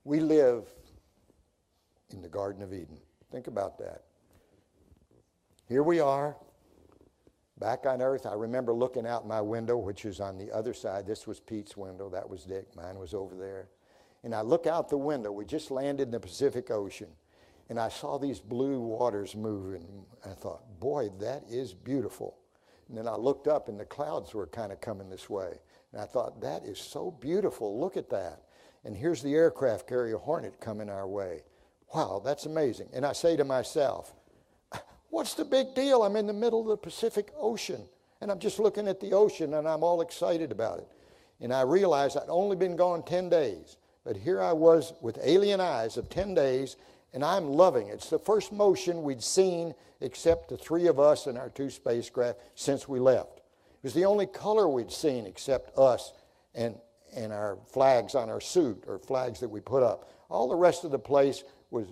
We live in the Garden of Eden. Think about that. Here we are, back on earth. I remember looking out my window, which is on the other side. This was Pete's window. That was Dick. Mine was over there. And I look out the window. We just landed in the Pacific Ocean. And I saw these blue waters moving. I thought, boy, that is beautiful. And then I looked up, and the clouds were kind of coming this way. And I thought, that is so beautiful. Look at that. And here's the aircraft carrier Hornet coming our way. Wow, that's amazing. And I say to myself, what's the big deal? I'm in the middle of the Pacific Ocean, and I'm just looking at the ocean, and I'm all excited about it. And I realized I'd only been gone 10 days, but here I was with alien eyes of 10 days, and I'm loving it. It's the first motion we'd seen except the three of us and our 2 spacecraft since we left. It was the only color we'd seen except us and our flags on our suit, or flags that we put up. All the rest of the place was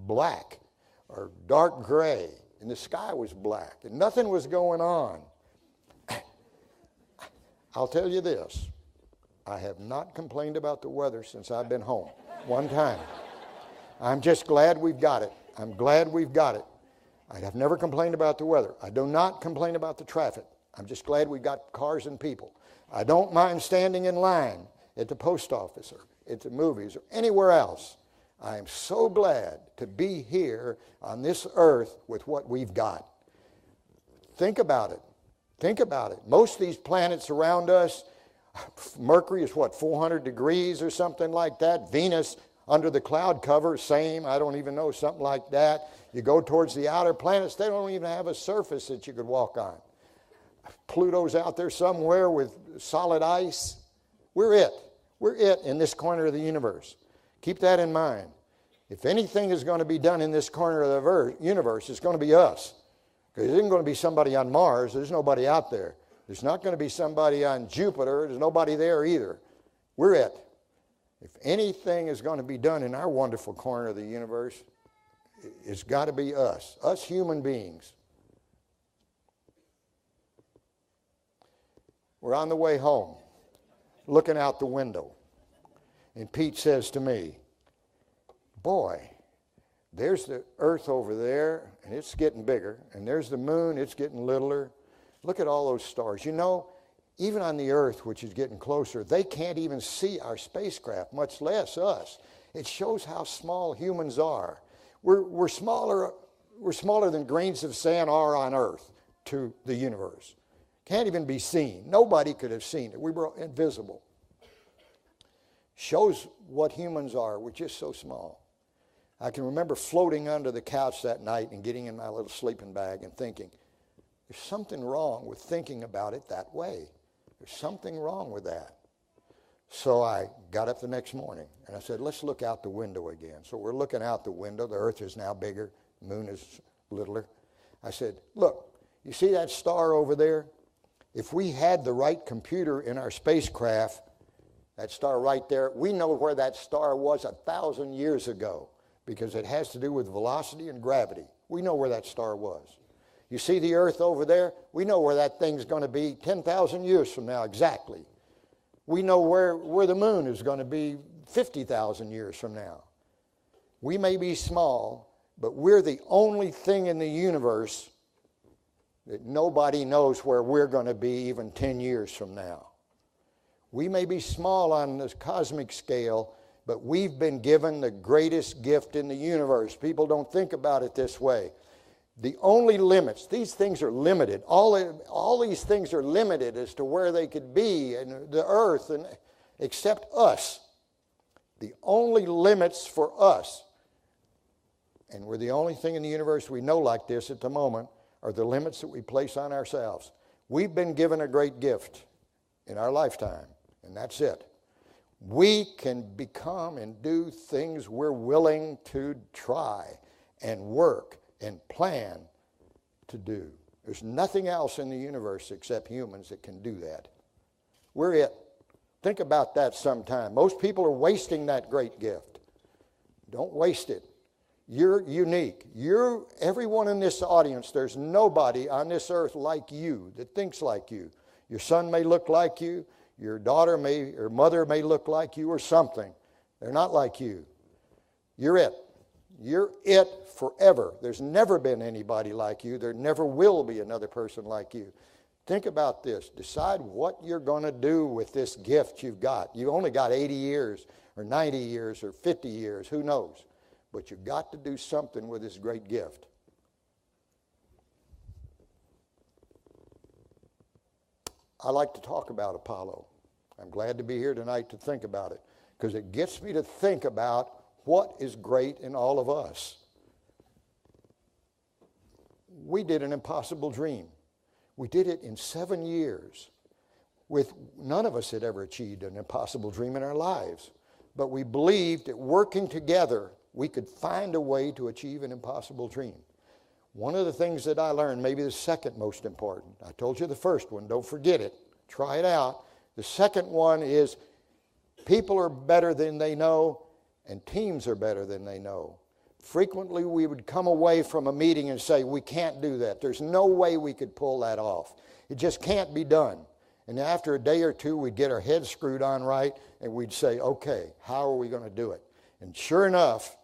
black or dark gray, and the sky was black, and nothing was going on. I'll tell you this, I have not complained about the weather since I've been home, one time. I'm just glad we've got it. I'm glad we've got it. I have never complained about the weather. I do not complain about the traffic. I'm just glad we've got cars and people. I don't mind standing in line at the post office or at the movies or anywhere else. I am so glad to be here on this earth with what we've got. Think about it. Think about it. Most of these planets around us, Mercury is 400 degrees or something like that. Venus, under the cloud cover, same, I don't even know, something like that. You go towards the outer planets, they don't even have a surface that you could walk on. Pluto's out there somewhere with solid ice. We're it. We're it in this corner of the universe. Keep that in mind. If anything is going to be done in this corner of the universe, it's going to be us. Because there isn't going to be somebody on Mars. There's nobody out there. There's not going to be somebody on Jupiter. There's nobody there either. We're it. If anything is going to be done in our wonderful corner of the universe, it's got to be us human beings. We're on the way home, looking out the window. And Pete says to me, boy, there's the earth over there, and it's getting bigger. And there's the moon, it's getting littler. Look at all those stars. You know, even on the earth, which is getting closer, they can't even see our spacecraft, much less us. It shows how small humans are. We're smaller than grains of sand are on earth to the universe. Can't even be seen. Nobody could have seen it. We were invisible. Shows what humans are. We're just so small. I can remember floating under the couch that night and getting in my little sleeping bag and thinking, there's something wrong with thinking about it that way. There's something wrong with that. So I got up the next morning and I said, let's look out the window again. So we're looking out the window. The earth is now bigger. The moon is littler. I said, look, you see that star over there? If we had the right computer in our spacecraft, that star right there, we know where that star was 1,000 years ago because it has to do with velocity and gravity. We know where that star was. You see the earth over there? We know where that thing's going to be 10,000 years from now exactly. We know where the moon is going to be 50,000 years from now. We may be small, but we're the only thing in the universe that nobody knows where we're going to be even 10 years from now. We may be small on this cosmic scale, but we've been given the greatest gift in the universe. People don't think about it this way. The only limits, these things are limited. All these things are limited as to where they could be, and the earth, and except us. The only limits for us, and we're the only thing in the universe we know like this at the moment, are the limits that we place on ourselves. We've been given a great gift in our lifetime, and that's it. We can become and do things we're willing to try and work and plan to do. There's nothing else in the universe except humans that can do that. We're it. Think about that sometime. Most people are wasting that great gift. Don't waste it. You're unique. Everyone in this audience, there's nobody on this earth like you that thinks like you. Your son may look like you. Your daughter or mother may look like you or something. They're not like you. You're it. You're it forever. There's never been anybody like you. There never will be another person like you. Think about this. Decide what you're going to do with this gift you've got. You only got 80 years or 90 years or 50 years. Who knows? But you've got to do something with this great gift. I like to talk about Apollo. I'm glad to be here tonight to think about it because it gets me to think about what is great in all of us. We did an impossible dream. We did it in 7 years. None of us had ever achieved an impossible dream in our lives. But we believed that working together, we could find a way to achieve an impossible dream. One of the things that I learned, maybe the second most important, I told you the first one, don't forget it, try it out. The second one is people are better than they know, and teams are better than they know. Frequently, we would come away from a meeting and say, we can't do that. There's no way we could pull that off. It just can't be done. And after a day or two, we'd get our heads screwed on right, and we'd say, okay, how are we going to do it? And sure enough,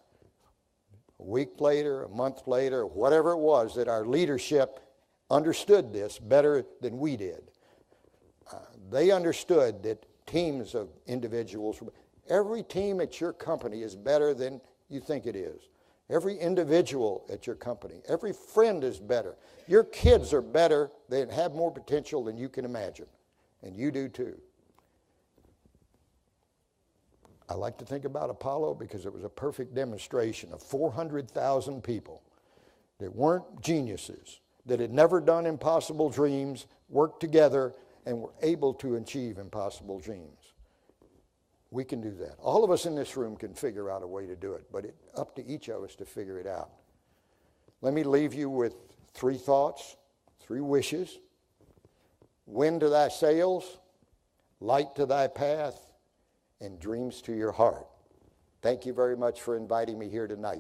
a week later, a month later, whatever it was, that our leadership understood this better than we did. They understood that teams of individuals, every team at your company is better than you think it is. Every individual at your company, every friend is better. Your kids are better, they have more potential than you can imagine. And you do too. I like to think about Apollo because it was a perfect demonstration of 400,000 people that weren't geniuses, that had never done impossible dreams, worked together, and were able to achieve impossible dreams. We can do that. All of us in this room can figure out a way to do it, but it's up to each of us to figure it out. Let me leave you with 3 thoughts, 3 wishes. Wind to thy sails, light to thy path, and dreams to your heart. Thank you very much for inviting me here tonight.